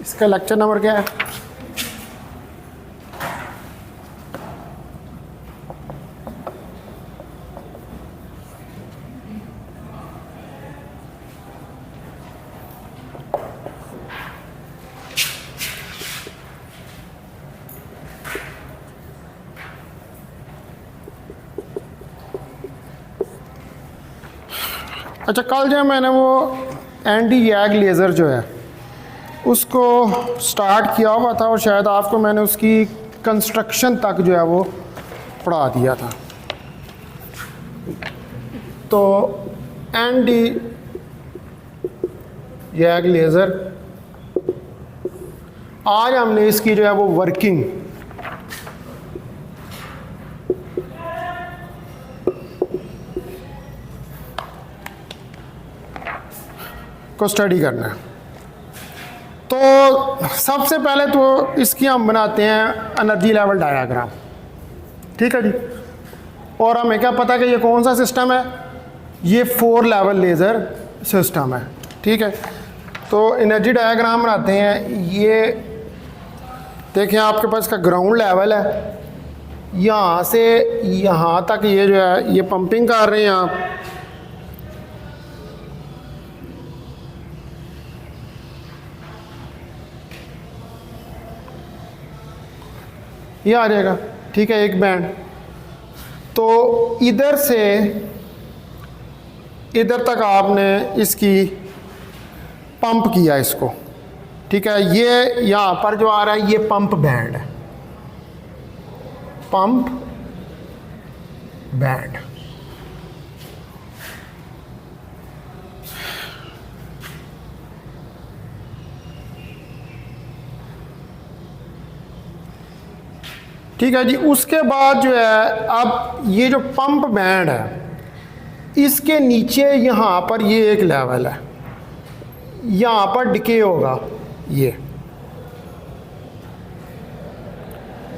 इसका lecture number क्या है? अच्छा, कल जो मैंने वो एंटी यैग लेज़र जो है उसको स्टार्ट किया हुआ था और शायद आपको मैंने उसकी कंस्ट्रक्शन तक जो है वो पढ़ा दिया था। तो एंटी यैग लेज़र आज हमने इसकी जो है वो वर्किंग को स्टडी करना है। तो सबसे पहले तो इसकी हम बनाते हैं एनर्जी लेवल डायग्राम, ठीक है जी। और हमें क्या पता कि ये कौन सा सिस्टम है? ये 4 लेवल लेज़र सिस्टम है, ठीक है। तो एनर्जी डायग्राम बनाते हैं। ये देखें, आपके पास इसका ग्राउंड लेवल है, यहाँ से यहाँ तक ये जो है ये पंपिंग कर रहे हैं आप। ये आ जाएगा, ठीक है, एक बैंड। तो इधर से इधर तक आपने इसकी पंप किया इसको, ठीक है। ये यहाँ पर जो आ रहा है ये पंप बैंड है, पंप बैंड। ठीक है जी। उसके बाद जो है अब ये जो पंप बैंड है इसके नीचे यहाँ पर ये एक लेवल है, यहाँ पर डिके होगा ये,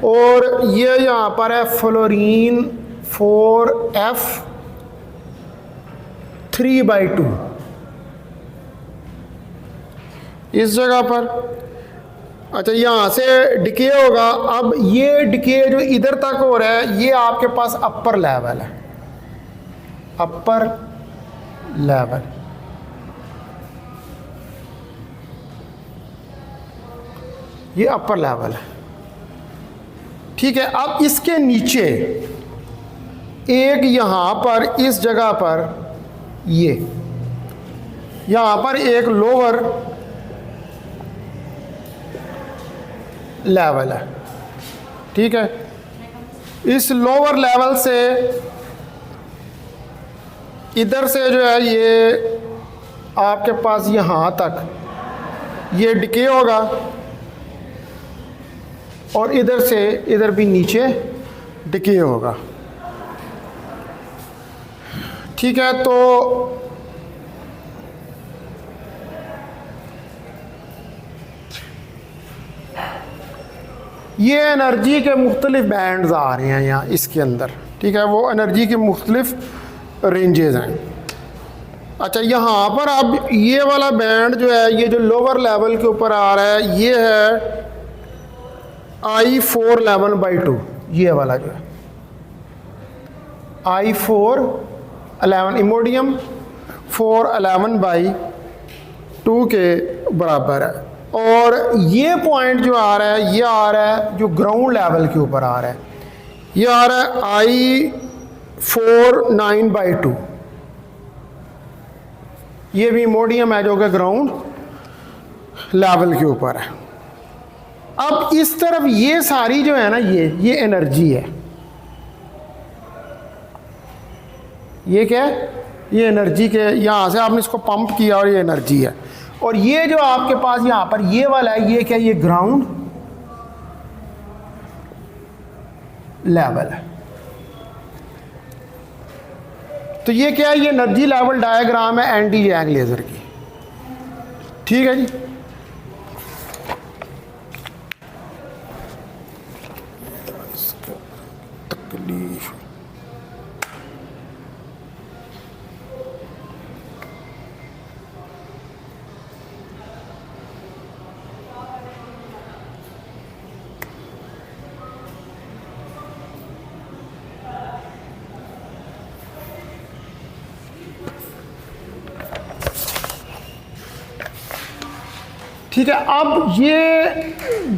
और ये यहाँ पर है फ्लोरीन 4F 3/2 इस जगह पर। अच्छा, यहाँ से डिके होगा। अब ये डिके जो इधर तक हो रहा है ये आपके पास अपर लेवल है, अपर लेवल। ये अपर लेवल है, ठीक है। अब इसके नीचे एक यहाँ पर इस जगह पर ये यहाँ पर एक लोअर लेवल है, ठीक है। इस लोअर लेवल से इधर से जो है ये आपके पास यहाँ तक ये डिके होगा, और इधर से इधर भी नीचे डिके होगा, ठीक है। तो ये एनर्जी के मुख्तलिफ बैंड्स आ रहे हैं यहाँ इसके अंदर, ठीक है। वो एनर्जी के मुख्तलिफ रेंजेस हैं। अच्छा, यहाँ पर अब ये वाला बैंड जो है ये जो लोअर लेवल के ऊपर आ रहा है ये है I411/2, ये वाला जो है I411 इमोडियम 411/2 के बराबर है। और ये पॉइंट जो आ रहा है ये आ रहा है जो ग्राउंड लेवल के ऊपर आ रहा है, ये आ रहा है I49/2, ये भी इमोडियम है जो कि ग्राउंड लेवल के ऊपर है। अब इस तरफ ये सारी जो है ना ये एनर्जी है, ये क्या है? ये एनर्जी के यहाँ से आपने इसको पंप किया और ये एनर्जी है। और ये जो आपके पास यहाँ पर ये वाला है ये क्या? ये ग्राउंड लेवल है। तो ये क्या है? ये एनर्जी लेवल डायग्राम है एंटी यैग लेजर की, ठीक है जी। तकलीफ ठीक है, अब ये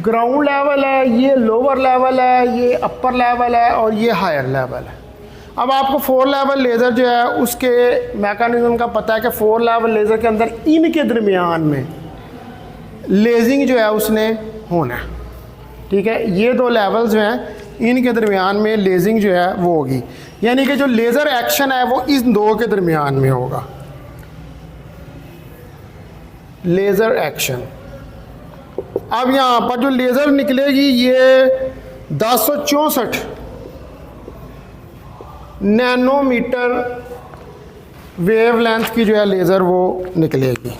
ग्राउंड लेवल है, ये लोअर लेवल है, ये अपर लेवल है और ये हायर लेवल है। अब आपको 4 लेवल लेज़र जो है उसके मैकेनिज्म का पता है कि 4 लेवल लेज़र के अंदर इनके दरमियान में लेजिंग जो है उसने होना है। ठीक है, ये 2 लेवल्स जो हैं इनके दरमियान में लेजिंग जो है वो होगी, यानी कि जो लेज़र एक्शन है वो इन 2 के दरमियान में होगा, लेज़र एक्शन। अब यहाँ पर जो लेज़र निकलेगी ये 1064 नैनोमीटर वेवलेंथ की जो है लेज़र वो निकलेगी।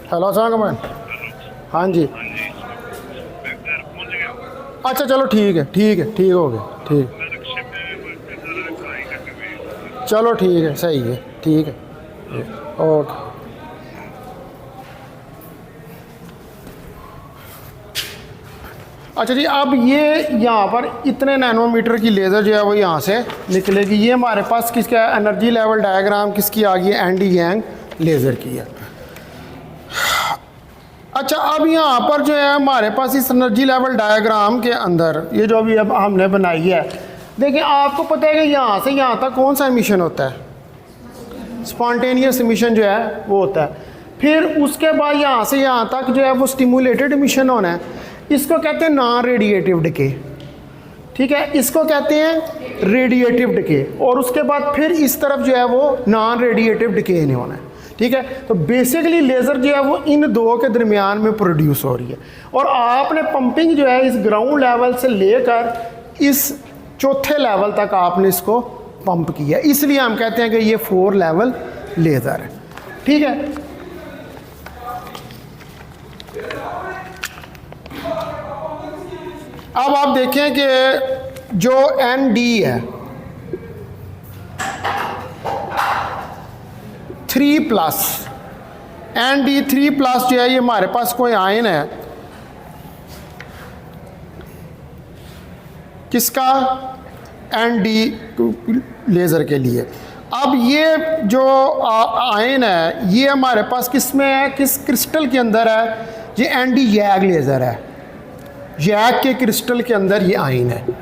हेलो सलाम। हाँ जी, अच्छा चलो ठीक है, ठीक है, ठीक हो गया, ठीक, चलो ठीक है, सही है, ठीक है, ओके। अच्छा जी, अब ये यहाँ पर इतने नैनोमीटर की लेज़र जो है वो यहाँ से निकलेगी। ये हमारे पास किसका एनर्जी लेवल डायग्राम किसकी आ गई है? एंडी यांग लेज़र की है। अच्छा, अब यहाँ पर जो है हमारे पास इस एनर्जी लेवल डायग्राम के अंदर ये जो अभी अब हमने बनाई है, देखिए आपको पता है कि यहाँ से यहाँ तक कौन सा एमिशन होता है? स्पॉन्टेनियस एमिशन जो है वो होता है। फिर उसके बाद यहाँ से यहाँ तक जो है वो स्टिमुलेटेड एमिशन होना है, इसको कहते हैं नॉन रेडिएटिव डिके। ठीक है, इसको कहते हैं रेडिएटिव डिके। और उसके बाद फिर इस तरफ जो है वो नॉन रेडिएटिव डिके नहीं होना है। ठीक है, तो बेसिकली लेज़र जो है वो इन 2 के दरमियान में प्रोड्यूस हो रही है। और आपने पंपिंग जो है इस ग्राउंड लेवल से लेकर इस चौथे लेवल तक आपने इसको पंप किया, इसलिए हम कहते हैं कि ये 4 लेवल लेज़र है। ठीक है, अब आप देखें कि जो ND है 3+, ND3+ जो है ये हमारे पास कोई आयन है किसका? ND लेज़र के लिए। अब ये जो आयन है ये हमारे पास किस में है, किस क्रिस्टल के अंदर है? ये ND YAG लेज़र है, YAG के क्रिस्टल के अंदर ये आयन है।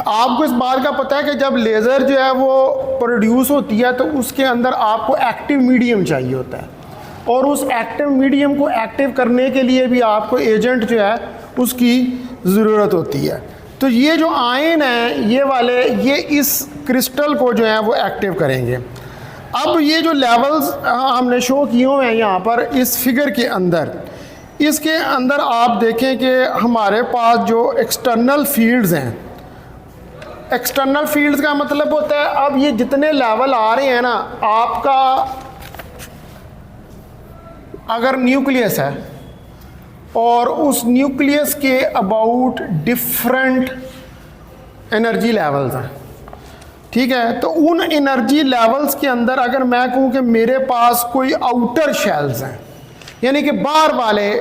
आपको इस बात का पता है कि जब लेज़र जो है वो प्रोड्यूस होती है तो उसके अंदर आपको एक्टिव मीडियम चाहिए होता है, और उस एक्टिव मीडियम को एक्टिव करने के लिए भी आपको एजेंट जो है उसकी ज़रूरत होती है। तो ये जो आयन है ये वाले, ये इस क्रिस्टल को जो है वो एक्टिव करेंगे। अब ये जो लेवल्स हमने शो किए हुए हैं यहाँ पर इस फिगर के अंदर, इसके अंदर आप देखें कि हमारे पास जो एक्सटर्नल फील्ड्स हैं, एक्सटर्नल फील्ड्स का मतलब होता है अब ये जितने लेवल आ रहे हैं ना, आपका अगर न्यूक्लियस है और उस न्यूक्लियस के अबाउट डिफरेंट एनर्जी लेवल्स हैं। ठीक है, तो उन एनर्जी लेवल्स के अंदर अगर मैं कहूँ कि मेरे पास कोई आउटर शेल्स हैं, यानी कि बाहर वाले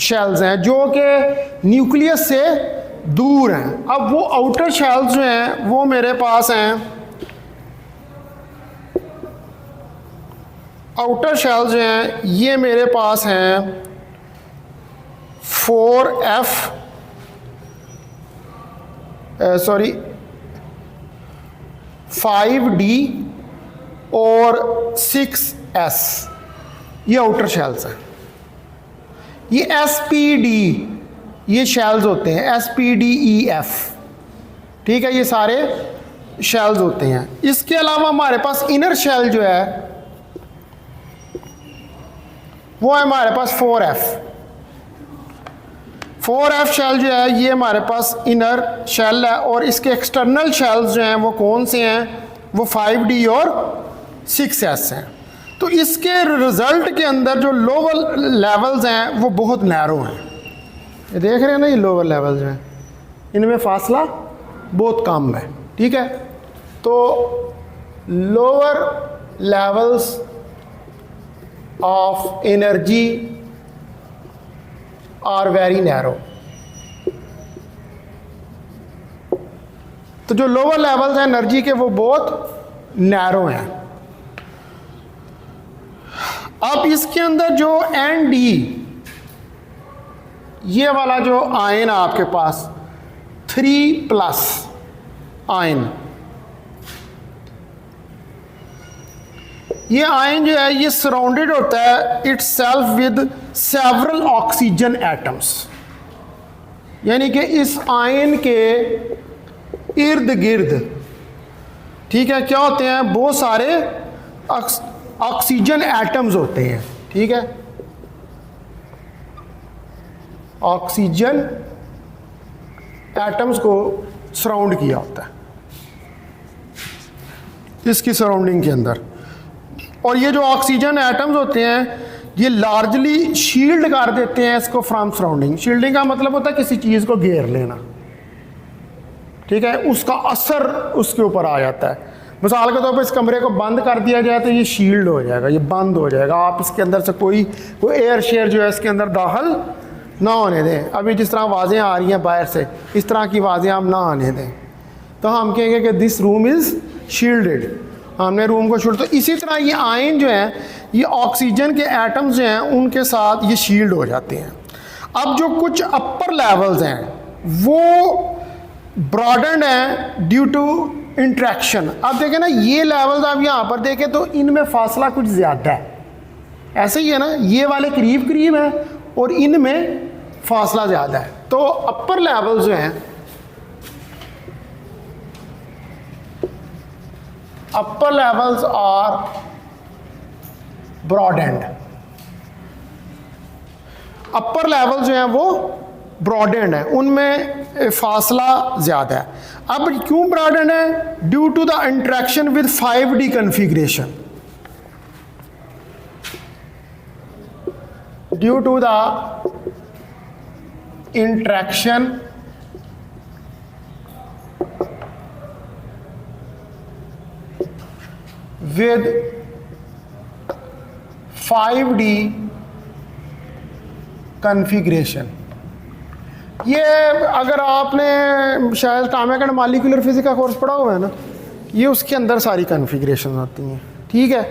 शेल्स हैं जो कि न्यूक्लियस से दूर हैं। अब वो आउटर शेल्स जो हैं वो मेरे पास हैं, आउटर शेल्स जो हैं ये मेरे पास हैं 5D और 6S, ये आउटर शेल्स हैं। ये SPD ये शेल्स होते हैं, SPDEF। ठीक है, ये सारे शेल्स होते हैं। इसके अलावा हमारे पास इनर शेल जो है वो है हमारे पास 4F शेल जो है ये हमारे पास इनर शेल है, और इसके एक्सटर्नल शेल्स जो हैं वो कौन से हैं? वो 5D और 6S हैं। तो इसके रिजल्ट के अंदर जो लोअर लेवल्स हैं वो बहुत नैरो हैं। ये देख रहे हैं ना, ये लोअर लेवल्स हैं, इनमें फासला बहुत कम है। ठीक है, तो lower levels of energy are very narrow. तो जो लोअर लेवल्स हैं एनर्जी के वो बहुत नैरो हैं। अब इसके अंदर जो ND, ये वाला जो आयन है आपके पास 3+ आयन, ये आयन जो है ये सराउंडेड होता है it's self with several oxygen atoms, यानी कि इस आयन के इर्द गिर्द, ठीक है, क्या होते हैं, बहुत सारे ऑक्सीजन एटम्स होते हैं। ठीक है, ऑक्सीजन एटम्स को सराउंड किया होता है इसकी सराउंडिंग के अंदर। और ये जो ऑक्सीजन एटम्स होते हैं ये लार्जली शील्ड कर देते हैं इसको फ्रॉम सराउंडिंग। शील्डिंग का मतलब होता है किसी चीज़ को घेर लेना। ठीक है, उसका असर उसके ऊपर आ जाता है। मिसाल के तौर पर इस कमरे को बंद कर दिया जाए तो ये शील्ड हो जाएगा, ये बंद हो जाएगा, आप इसके अंदर से कोई एयर शेयर जो है इसके अंदर दाखिल ना होने दें। अभी जिस तरह आवाज़ें आ रही हैं बाहर से, इस तरह की आवाज़ें आप ना आने दें, तो हम कहेंगे कि दिस रूम इज़ शील्डेड, हमने रूम को शील्ड। तो इसी तरह ये आयन जो है ये ऑक्सीजन के एटम्स जो हैं उनके साथ ये शील्ड हो जाते हैं। अब जो कुछ अपर लेवल्स हैं वो ब्रॉडेंड हैं ड्यू टू इंट्रैक्शन। अब देखें ना, ये लेवल्स आप यहाँ पर देखें तो इनमें फासला कुछ ज़्यादा है, ऐसे ही है ना, ये वाले करीब करीब हैं और इनमें फासला ज़्यादा है। तो अपर लेवल्स जो हैं, upper levels are broadened, upper level जो हैं वो ब्रॉडेंड है, उनमें फासला ज़्यादा है। अब क्यों ब्रॉडेंड है? Due to the interaction with 5D configuration, due to the interaction with 5D configuration. ये अगर आपने शायद एटॉमिक एंड मॉलिक्यूलर फिजिक्स का कोर्स पढ़ा हुआ है ना, ये उसके अंदर सारी कन्फिग्रेशन आती हैं। ठीक है,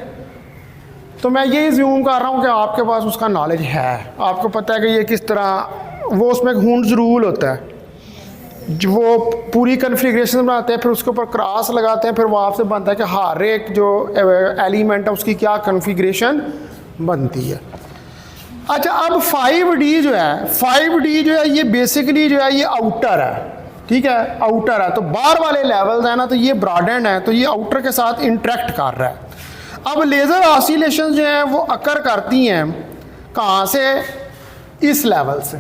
तो मैं ये ज़ूम कर रहा हूँ कि आपके पास उसका नॉलेज है, आपको पता है कि ये किस तरह, वो उसमें हुंड्स रूल होता है, जो वो पूरी कन्फिग्रेशन बनाते हैं, फिर उसके ऊपर क्रॉस लगाते हैं, फिर वो आपसे बनता है कि हर एक जो एलिमेंट है उसकी क्या कन्फिग्रेशन बनती है। अच्छा, अब 5D जो है, 5D जो है ये बेसिकली जो है ये आउटर है। ठीक है, आउटर है, तो बाहर वाले लेवल्स है ना, तो ये ब्रॉडेंड है, तो ये आउटर के साथ इंटरेक्ट कर रहा है। अब लेज़र ऑसिलेशन जो है वो अकर करती हैं कहाँ से? इस लेवल से,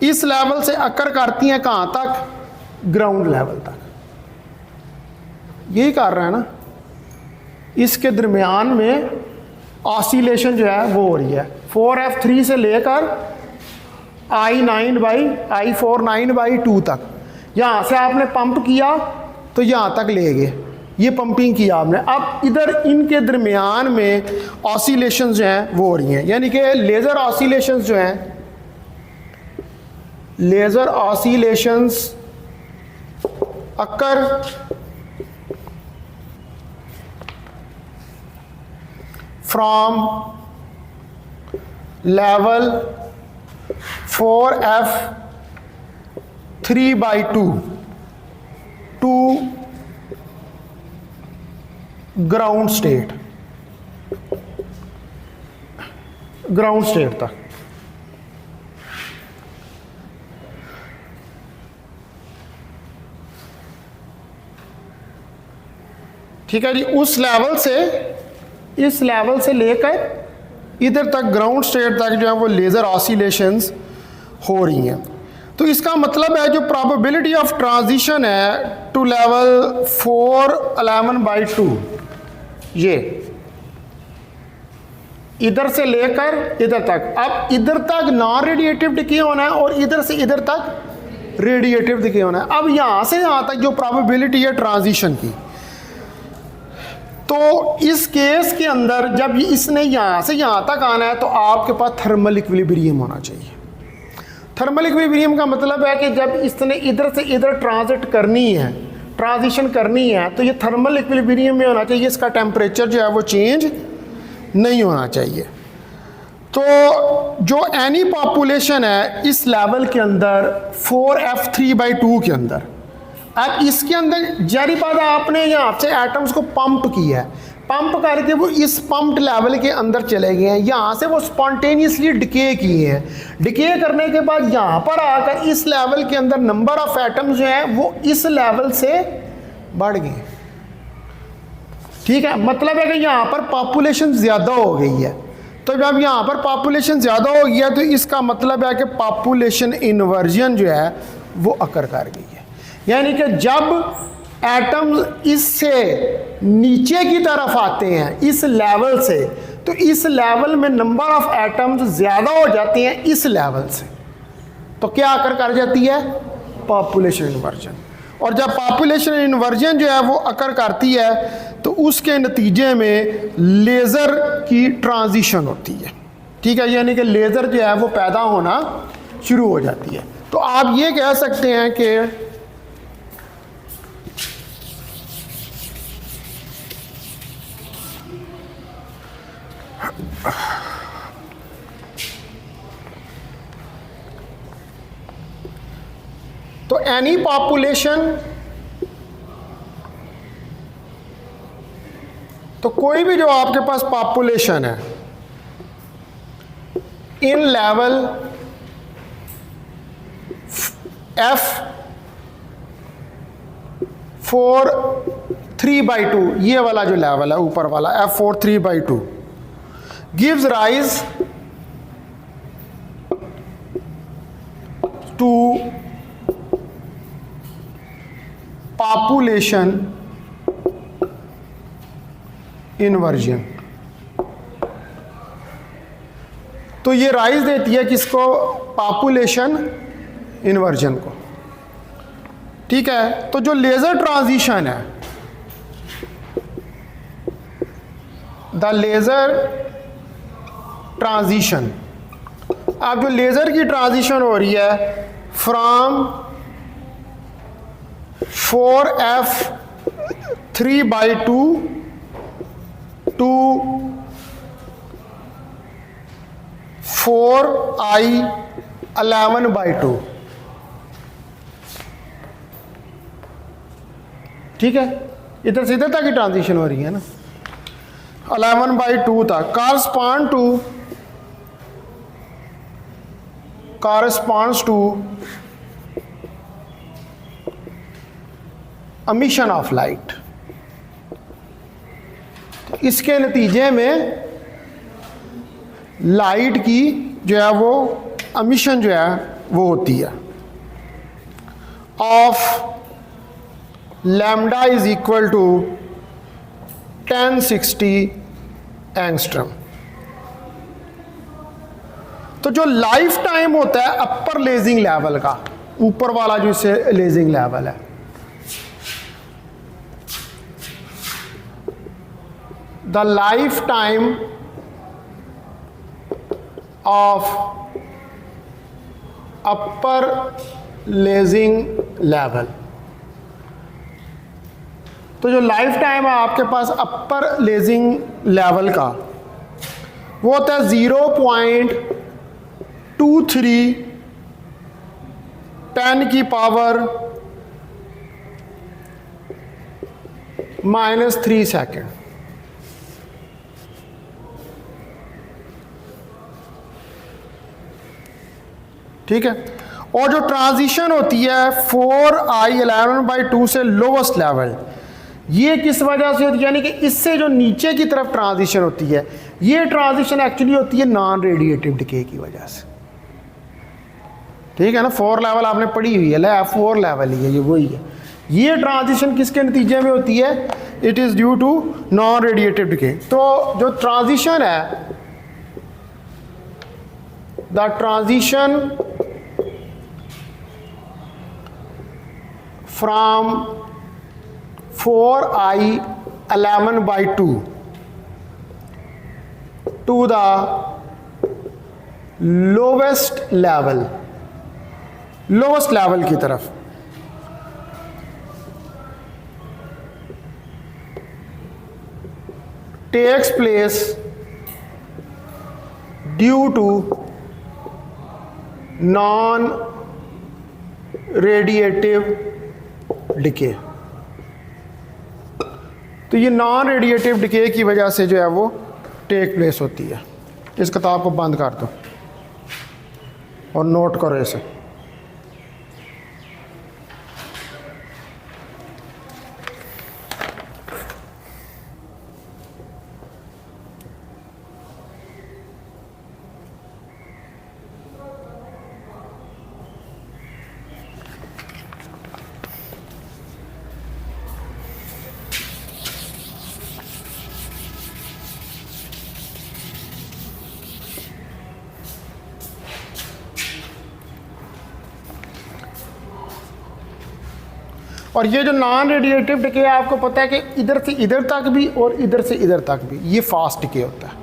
इस लेवल से अकर करती हैं कहाँ तक? ग्राउंड लेवल तक। यही कर रहा है ना, इसके दरमियान में ऑसिलेशन जो है वो हो रही है 4F3 से लेकर I49/2 तक। यहाँ से आपने पंप किया तो यहाँ तक ले गए, ये पंपिंग किया आपने। अब इधर इनके दरमियान में ऑसिलेशंस जो हैं वो हो रही हैं, यानी कि लेज़र ऑसिलेशंस जो हैं, laser oscillations occur from level 4F3/2 to ground state, ground state तक। ठीक है जी, उस लेवल से, इस लेवल से लेकर इधर तक ग्राउंड स्टेट तक जो है वो लेज़र ऑसिलेशंस हो रही हैं। तो इसका मतलब है जो प्रोबेबिलिटी ऑफ ट्रांजिशन है टू लेवल 411/2, इधर से लेकर इधर तक। अब इधर तक नॉन रेडिएटिव डिके होना है और इधर से इधर तक रेडिएटिव डिके होना है। अब यहाँ से यहाँ तक जो प्रोबेबिलिटी है ट्रांजिशन की, तो इस केस के अंदर जब इसने यहाँ से यहाँ तक आना है तो आपके पास थर्मल इक्विलिब्रियम होना चाहिए। थर्मल इक्विलिब्रियम का मतलब है कि जब इसने इधर से इधर ट्रांजिट करनी है, ट्रांजिशन करनी है, तो ये थर्मल इक्विलिब्रियम में होना चाहिए, इसका टेम्परेचर जो है वो चेंज नहीं होना चाहिए। तो जो एनी पॉपुलेशन है इस लेवल के अंदर 4f3/2 के अंदर, अब इसके अंदर जारी बात आपने यहाँ से एटम्स को पंप किया है, पंप करके वो इस पंप्ड लेवल के अंदर चले गए हैं, यहाँ से वो स्पॉन्टेनियसली डिके किए हैं। डिके करने के बाद यहाँ पर आकर इस लेवल के अंदर नंबर ऑफ एटम्स जो है वो इस लेवल से बढ़ गए। ठीक है, मतलब है कि यहाँ पर पॉपुलेशन ज़्यादा हो गई है। तो जब यहाँ पर पॉपुलेशन ज़्यादा हो गई है तो इसका मतलब है कि पॉपुलेशन इन्वर्जन जो है वो अकर कर गई है। यानी कि जब एटम्स इससे नीचे की तरफ आते हैं इस लेवल से, तो इस लेवल में नंबर ऑफ एटम्स ज़्यादा हो जाते हैं इस लेवल से, तो क्या अकर कर जाती है? Population inversion. और जब पॉपुलेशन इन्वर्जन जो है वो अकर करती है तो उसके नतीजे में लेज़र की ट्रांजिशन होती है। ठीक है, यानी कि लेज़र जो है वो पैदा होना शुरू हो जाती है। तो आप ये कह सकते हैं कि तो एनी पॉपुलेशन, तो कोई भी जो आपके पास पॉपुलेशन है इन लेवल F4(3/2), ये वाला जो लेवल है ऊपर वाला F4(3/2) gives rise to population inversion। तो ये राइज देती है किसको? पॉपुलेशन इन्वर्जन को। ठीक है, तो जो लेज़र ट्रांजिशन है, द लेज़र ट्रांजिशन, अब जो लेज़र की ट्रांजिशन हो रही है फ्रॉम 4f3/2 टू 4i11/2। ठीक है, इधर से इधर तक की ट्रांजिशन हो रही है ना, 11/2 तक corresponds to emission of light। तो इसके नतीजे में लाइट की जो है वो एमिशन जो है वो होती है of lambda is equal to 1060 angstrom. तो जो लाइफ टाइम होता है अपर लेजिंग लेवल का, ऊपर वाला जो इसे लेजिंग लेवल है, the life time of upper lazing level, तो जो लाइफ टाइम है आपके पास अपर लेजिंग लेवल का वो होता है 0.23 10⁻³ सेकेंड। ठीक है, और जो ट्रांजिशन होती है 4i11/2 से लोवेस्ट लेवल, ये किस वजह से होती है? यानी कि इससे जो नीचे की तरफ ट्रांजिशन होती है, ये ट्रांजिशन एक्चुअली होती है नॉन रेडिएटिव डिके की वजह से। ठीक है ना, 4 लेवल आपने पढ़ी हुई है, F4 लेवल ही है, ये वही है। ये ट्रांजिशन किसके नतीजे में होती है? It is due to non radiative decay. तो जो ट्रांजिशन है the transition from 4i11/2 to the lowest level की तरफ takes place due to non-radiative decay। तो ये नॉन रेडिएटिव डिके की वजह से जो है वो टेक प्लेस होती है। इस किताब को बंद कर दो और नोट करो इसे। और ये जो नॉन रेडिएटिव डिके आपको पता है कि इधर से इधर तक भी और इधर से इधर तक भी ये फास्ट डिके होता है।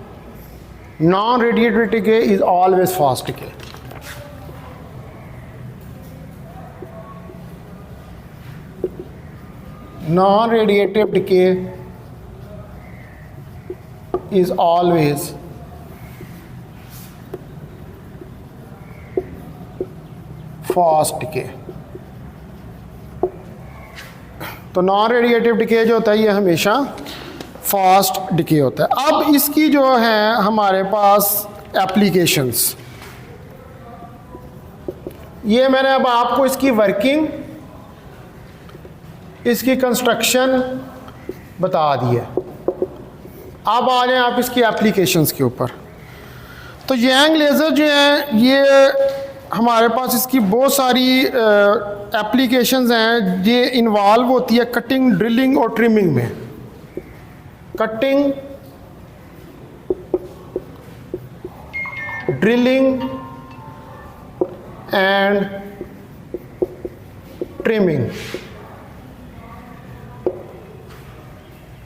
Non radiative decay is always fast decay. Non radiative decay is always fast decay. तो नॉन रेडिएटिव डिके जो होता है ये हमेशा फास्ट डिके होता है। अब इसकी जो है हमारे पास एप्लीकेशंस, ये मैंने अब आपको इसकी वर्किंग, इसकी कंस्ट्रक्शन बता दी है। अब आ जाएं आप इसकी एप्लीकेशंस के ऊपर। तो यांग लेज़र जो है ये हमारे पास इसकी बहुत सारी एप्लीकेशंस हैं। ये इन्वॉल्व होती है कटिंग, ड्रिलिंग और ट्रिमिंग में। कटिंग, ड्रिलिंग एंड ट्रिमिंग,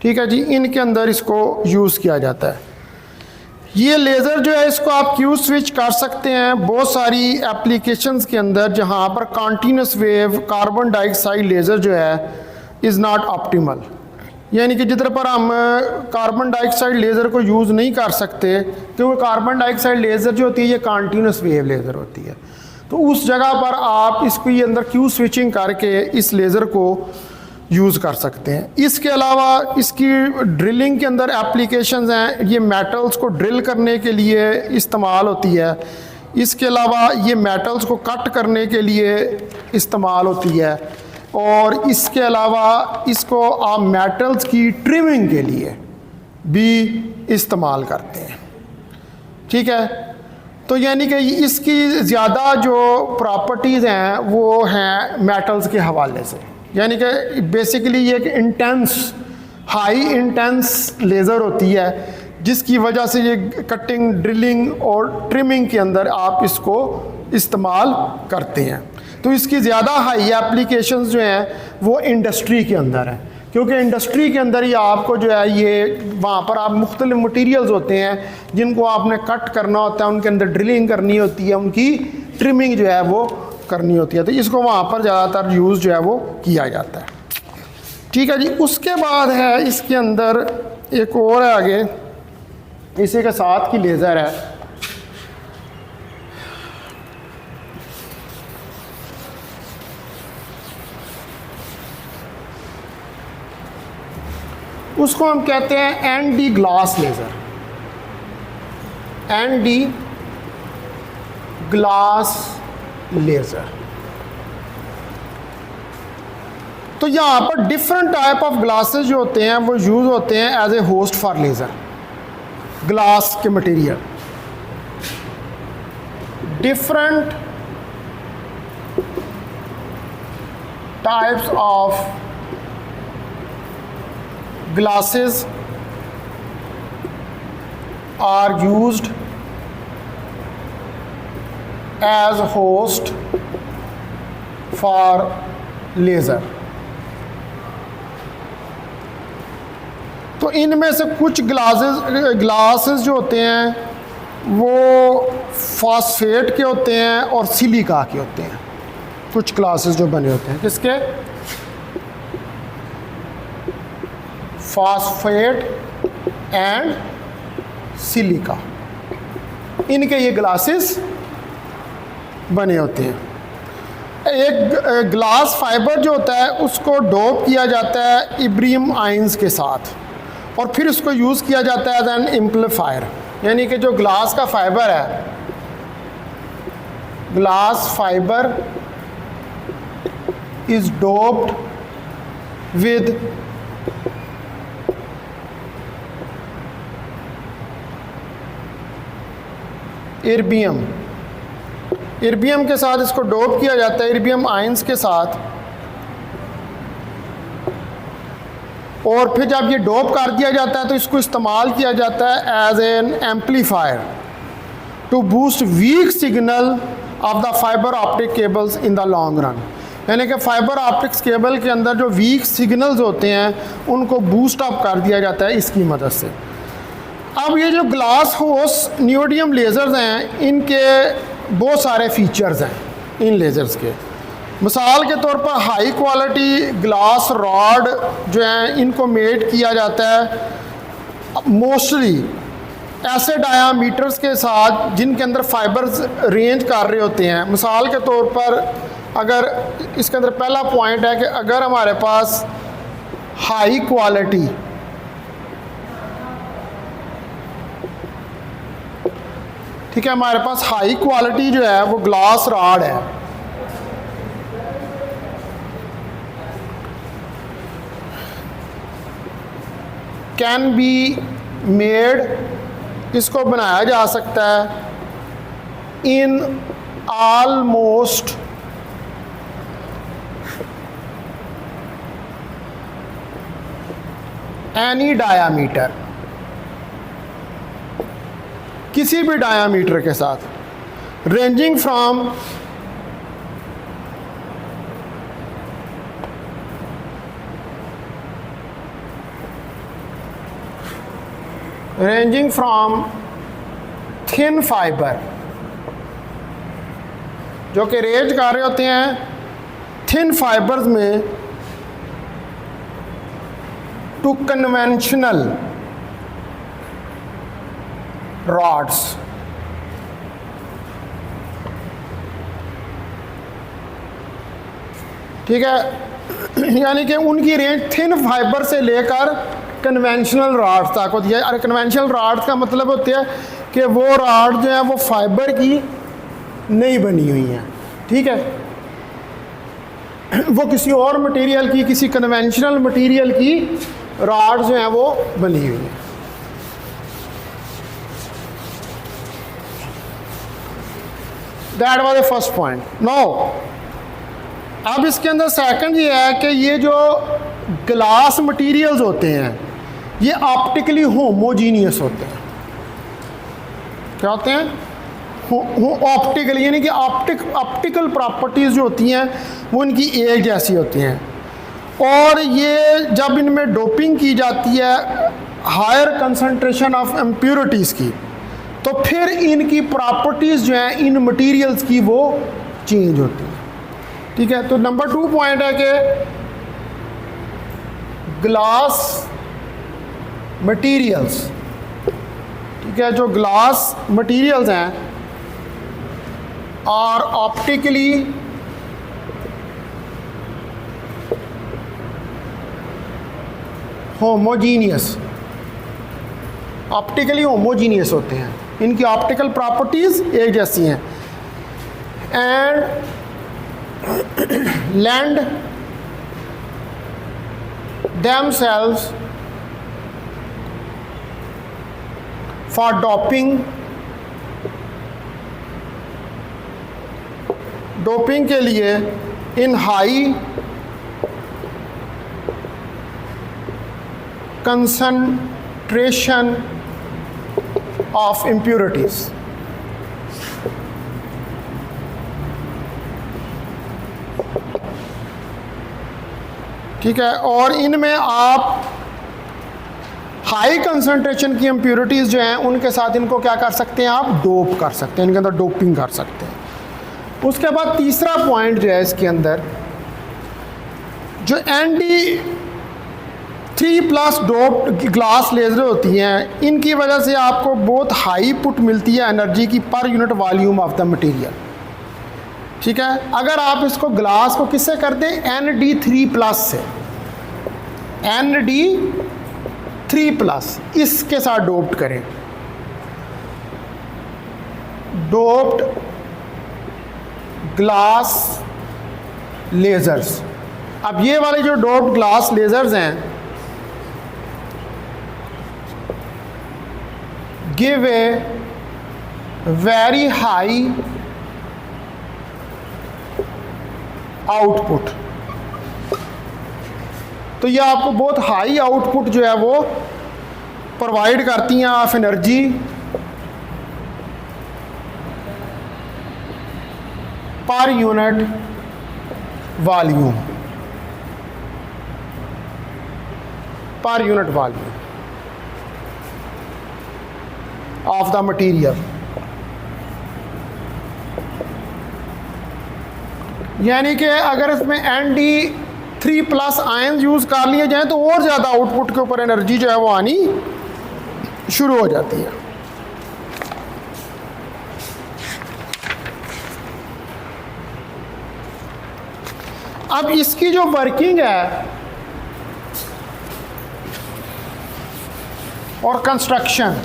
ठीक है जी, इनके अंदर इसको यूज़ किया जाता है। ये लेज़र जो है इसको आप क्यू स्विच कर सकते हैं बहुत सारी एप्लीकेशंस के अंदर, जहाँ पर continuous wave carbon dioxide laser जो है इज़ नॉट ऑप्टिमल, यानी कि जिधर पर हम कार्बन डाइऑक्साइड लेज़र को यूज़ नहीं कर सकते, क्योंकि कार्बन डाइऑक्साइड लेज़र जो होती है ये कॉन्टीन्यूस वेव लेज़र होती है। तो उस जगह पर आप इसको ये अंदर क्यू स्विचिंग करके इस लेज़र को यूज़ कर सकते हैं। इसके अलावा इसकी ड्रिलिंग के अंदर एप्लीकेशंस हैं। ये मेटल्स को ड्रिल करने के लिए इस्तेमाल होती है। इसके अलावा ये मेटल्स को कट करने के लिए इस्तेमाल होती है। और इसके अलावा इसको आप मेटल्स की ट्रिमिंग के लिए भी इस्तेमाल करते हैं, ठीक है। तो यानी कि इसकी ज़्यादा जो प्रॉपर्टीज़ हैं वो हैं मेटल्स के हवाले से, यानी कि बेसिकली ये एक इंटेंस, हाई इंटेंस लेज़र होती है, जिसकी वजह से ये कटिंग, ड्रिलिंग और ट्रिमिंग के अंदर आप इसको इस्तेमाल करते हैं। तो इसकी ज़्यादा हाई एप्लीकेशंस जो हैं वो इंडस्ट्री के अंदर हैं, क्योंकि इंडस्ट्री के अंदर ही आपको जो है ये वहाँ पर आप मुख्तलिफ मटीरियल्स होते हैं जिनको आपने कट करना होता है, उनके अंदर ड्रिलिंग करनी होती है, उनकी ट्रिमिंग जो है वो करनी होती है। तो इसको वहाँ पर ज़्यादातर यूज़ जो है वो किया जाता है, ठीक है जी। उसके बाद है इसके अंदर एक और है आगे, इसी के साथ की लेज़र है, उसको हम कहते हैं ND glass laser. ND glass laser. तो यहाँ पर डिफरेंट टाइप ऑफ ग्लासेस जो होते हैं वो यूज़ होते हैं as a host for laser. Glass के material, different types of glasses are used as host for laser. तो इनमें से कुछ ग्लासेस जो होते हैं वो फॉस्फेट के होते हैं और सिलिका के होते हैं। कुछ ग्लासेस जो बने होते हैं किसके, फॉस्फेट एंड सिलिका, इनके ये ग्लासेस बने होते हैं। एक ग्लास फाइबर जो होता है उसको डोप किया जाता है इब्रियम आयंस के साथ और फिर उसको यूज़ किया जाता है एज एन एम्पलीफायर। यानी कि जो ग्लास का फाइबर है, glass fibre is doped with इर्बियम, इर्बियम के साथ इसको डोप किया जाता है, इर्बियम आयंस के साथ। और फिर जब ये डोप कर दिया जाता है तो इसको इस्तेमाल किया जाता है as an amplifier to boost weak signal of the fibre optic cables in the long run. यानी कि फाइबर ऑप्टिक्स केबल के अंदर जो वीक सिग्नल्स होते हैं उनको बूस्ट अप कर दिया जाता है इसकी मदद से। अब ये जो ग्लास होस्ट नियोडियम लेज़र्स हैं, इनके बहुत सारे फीचर्स हैं इन लेज़र्स के। मिसाल के तौर पर हाई क्वालिटी ग्लास रॉड जो हैं इनको मेड किया जाता है मोस्टली ऐसे डायामीटर्स के साथ जिनके अंदर फाइबर्स रेंज कर रहे होते हैं। मिसाल के तौर पर अगर इसके अंदर पहला पॉइंट है कि अगर हमारे पास हाई क्वालिटी ठीक है, हमारे पास हाई क्वालिटी जो है वो ग्लास रॉड है, कैन बी मेड, इसको बनाया जा सकता है इन ऑलमोस्ट एनी डायामीटर, किसी भी डायामीटर के साथ, रेंजिंग फ्रॉम थिन फाइबर, जो कि रेंज कर रहे होते हैं थिन फाइबर्स में, टू कन्वेंशनल रॉड्स। ठीक है, यानी कि उनकी रेंज थिन फाइबर से लेकर कन्वेंशनल रॉड्स तक होती है। और कन्वेंशनल रॉड्स का मतलब होता है कि वो रॉड जो है वो फाइबर की नहीं बनी हुई हैं। ठीक है, वो किसी और मटेरियल की, किसी कन्वेंशनल मटेरियल की रॉड जो है वो बनी हुई है। That was the first point. No, अब इसके अंदर सेकंड ये है कि ये जो ग्लास मटेरियल्स होते हैं ये ऑप्टिकली होमोजीनियस होते हैं। क्या होते हैं? ऑप्टिकली, यानी कि ऑप्टिकल प्रॉपर्टीज़ जो होती हैं वो इनकी एक जैसी होती हैं। और ये जब इनमें डोपिंग की जाती है हायर कंसंट्रेशन ऑफ इम्प्योरिटीज़ की, तो फिर इनकी प्रॉपर्टीज़ जो हैं इन मटेरियल्स की वो चेंज होती हैं। ठीक है, तो नंबर 2 पॉइंट है कि ग्लास मटेरियल्स, ठीक है, जो ग्लास मटेरियल्स हैं और ऑप्टिकली होमोजीनियस, ऑप्टिकली होमोजीनियस होते हैं, इनकी ऑप्टिकल प्रॉपर्टीज़ एक जैसी हैं। And lend themselves for doping के लिए in high concentration of impurities। ठीक है, और इनमें आप हाई कंसंट्रेशन की इम्प्योरिटीज़ जो हैं उनके साथ इनको क्या कर सकते हैं, आप डोप कर सकते हैं, इनके अंदर डोपिंग कर सकते हैं। उसके बाद तीसरा पॉइंट जो है इसके अंदर, जो Nd3+ डोप ग्लास लेज़र होती हैं, इनकी वजह से आपको बहुत हाई पुट मिलती है एनर्जी की per unit volume of the material. ठीक है, अगर आप इसको ग्लास को किससे कर दें, Nd3+ से, Nd3+ इसके साथ डोप्ड करें, डोप्ड ग्लास लेज़र्स। अब ये वाले जो डोप्ड ग्लास लेज़र्स हैं, give a very high output. तो ये आपको बहुत हाई आउटपुट जो है वो प्रोवाइड करती हैं of energy per unit volume, per unit volume of the material. यानी कि अगर इसमें Nd3+ आयन यूज़ कर लिए जाएं तो और ज़्यादा आउटपुट के ऊपर एनर्जी जो है वो आनी शुरू हो जाती है। अब इसकी जो वर्किंग है और कंस्ट्रक्शन,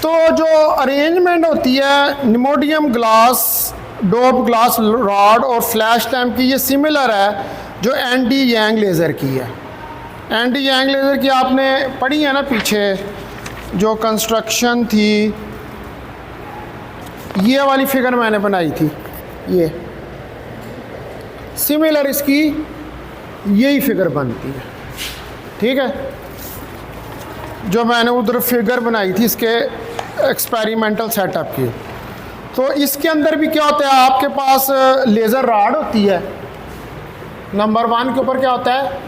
तो जो अरेंजमेंट होती है निमोडियम ग्लास, डोप ग्लास रॉड और फ्लैश लैम्प की, ये सिमिलर है जो एंडी यांग लेज़र की है। एंडी यांग लेज़र की आपने पढ़ी है ना पीछे, जो कंस्ट्रक्शन थी, ये वाली फिगर मैंने बनाई थी, ये सिमिलर इसकी यही फिगर बनती है। ठीक है, जो मैंने उधर फिगर बनाई थी इसके एक्सपेरिमेंटल सेटअप की। तो इसके अंदर भी क्या होता है, आपके पास लेज़र रॉड होती है, नंबर 1 के ऊपर क्या होता है,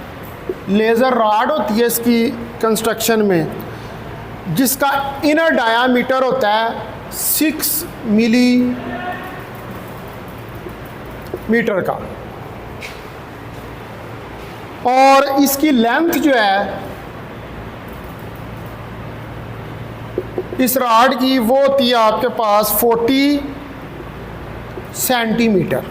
लेज़र रॉड होती है इसकी कंस्ट्रक्शन में, जिसका इनर डायामीटर होता है 6 मिलीमीटर का, और इसकी लेंथ जो है इस रॉड की वो होती है आपके पास 40 सेंटीमीटर।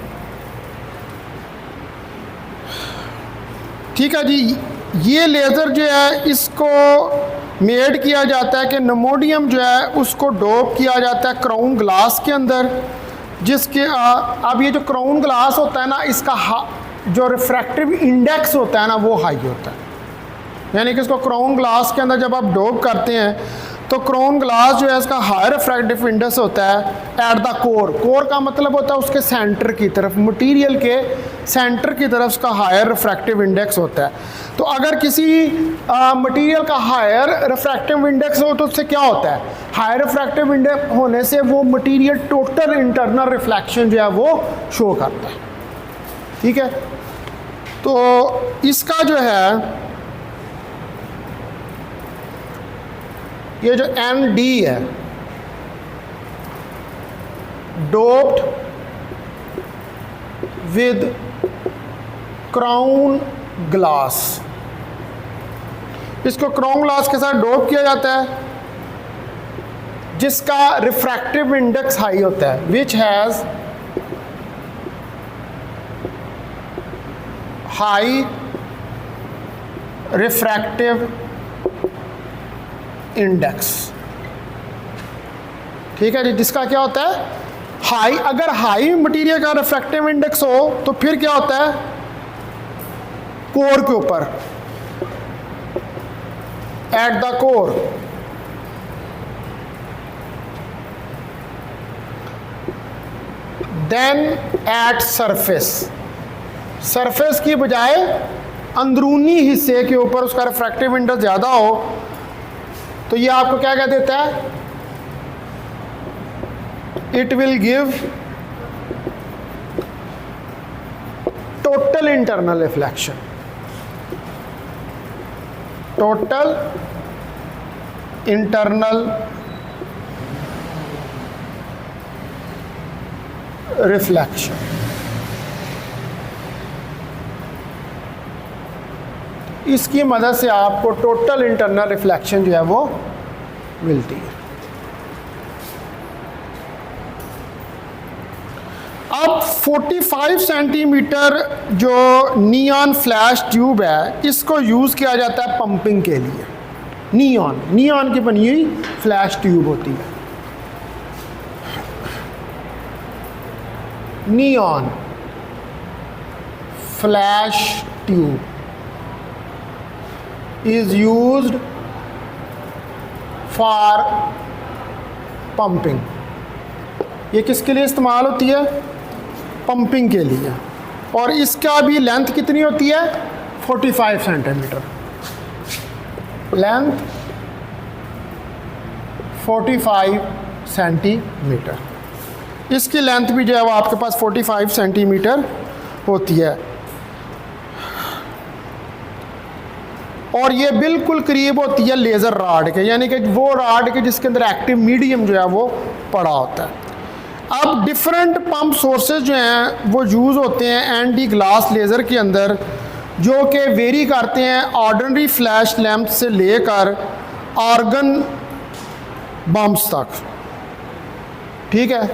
ठीक है जी, ये लेज़र जो है इसको मेड किया जाता है कि नमोडियम जो है उसको डोप किया जाता है क्राउन ग्लास के अंदर, जिसके अब ये जो क्राउन ग्लास होता है ना, इसका जो रिफ्रैक्टिव इंडेक्स होता है ना वो हाई होता है। यानी कि इसको क्राउन ग्लास के अंदर जब आप डोप करते हैं तो क्राउन ग्लास जो है इसका हाई रिफ्रैक्टिव इंडेक्स होता है एट द कोर। कोर का मतलब होता है उसके सेंटर की तरफ, मटेरियल के सेंटर की तरफ उसका हायर रिफ्रैक्टिव इंडेक्स होता है। तो अगर किसी मटेरियल का हायर रिफ्रैक्टिव इंडेक्स हो तो उससे क्या होता है, हायर रिफ्रैक्टिव इंडेक्स होने से वो मटेरियल टोटल इंटरनल रिफ्लेक्शन जो है वो शो करता है। ठीक है, तो इसका जो है ये जो Nd है, डोप्ड विद क्राउन ग्लास, इसको क्राउन ग्लास के साथ डोप किया जाता है, जिसका रिफ्रैक्टिव इंडेक्स हाई होता है, which has high refractive index. ठीक है जी, जिसका क्या होता है हाई। अगर हाई मटेरियल का रिफ्रैक्टिव इंडेक्स हो तो फिर क्या होता है, कोर के ऊपर, at the core then at surface. Surface की बजाय अंदरूनी हिस्से के ऊपर उसका रिफ्रैक्टिव इंडेक्स ज़्यादा हो तो ये आपको क्या कह देता है, it will give total internal reflection. Total internal reflection. इसकी मदद से आपको टोटल इंटरनल रिफ्लेक्शन जो है वो मिलती है। अब 45 सेंटीमीटर जो नियॉन फ्लैश ट्यूब है इसको यूज़ किया जाता है पंपिंग के लिए। नियॉन की बनी हुई फ्लैश ट्यूब होती है। Neon flash tube is used for pumping। ये किसके लिए इस्तेमाल होती है, पंपिंग के लिए। और इसका भी लेंथ कितनी होती है, 45 सेंटीमीटर। Length 45 centimetre. इसकी लेंथ भी जो है वो आपके पास 45 सेंटीमीटर होती है। और ये बिल्कुल करीब होती है लेज़र राड के, यानी कि वो राड के जिसके अंदर एक्टिव मीडियम जो है वो पड़ा होता है। अब डिफरेंट पंप सोर्सेज जो हैं वो यूज़ होते हैं एनडी ग्लास लेज़र के अंदर, जो कि वेरी करते हैं ऑर्डिनरी फ्लैश लैंप से लेकर आर्गन बम्प्स तक। ठीक है,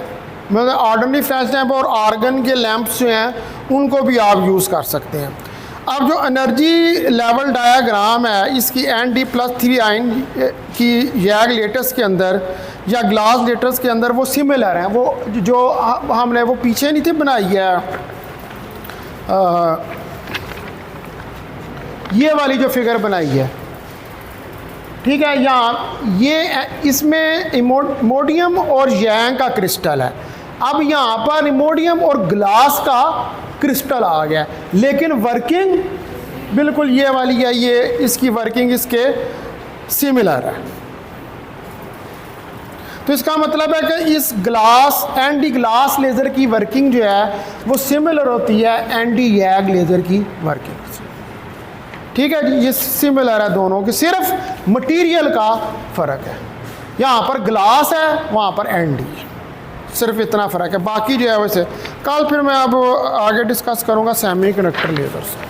मतलब ऑर्डिनरी फ्लैश लैंप और आर्गन के लैंप्स जो हैं उनको भी आप यूज़ कर सकते हैं। अब जो एनर्जी लेवल डायाग्राम है इसकी ND+3 आयन की यैग लेटेस्ट के अंदर या ग्लास लेटेस्ट के अंदर वो सिमिलर हैं। वो जो हमने वो पीछे नहीं थी बनाई है, ये वाली जो फिगर बनाई है, ठीक है, यहाँ ये इसमें इमोडियम और यंग का क्रिस्टल है। अब यहाँ पर इमोडियम और ग्लास का क्रिस्टल आ गया, लेकिन वर्किंग बिल्कुल ये वाली है, ये इसकी वर्किंग इसके सिमिलर है। तो इसका मतलब है कि इस ग्लास एनडी ग्लास लेज़र की वर्किंग जो है वो सिमिलर होती है एनडी यैग लेज़र की वर्किंग से। ठीक है जी, ये सिमिलर है दोनों की, सिर्फ मटेरियल का फ़र्क है। यहाँ पर ग्लास है, वहाँ पर एनडी है, सिर्फ इतना फ़र्क है। बाकी जो है वैसे कल फिर मैं अब आगे डिस्कस करूँगा सेमीकंडक्टर लेज़र से।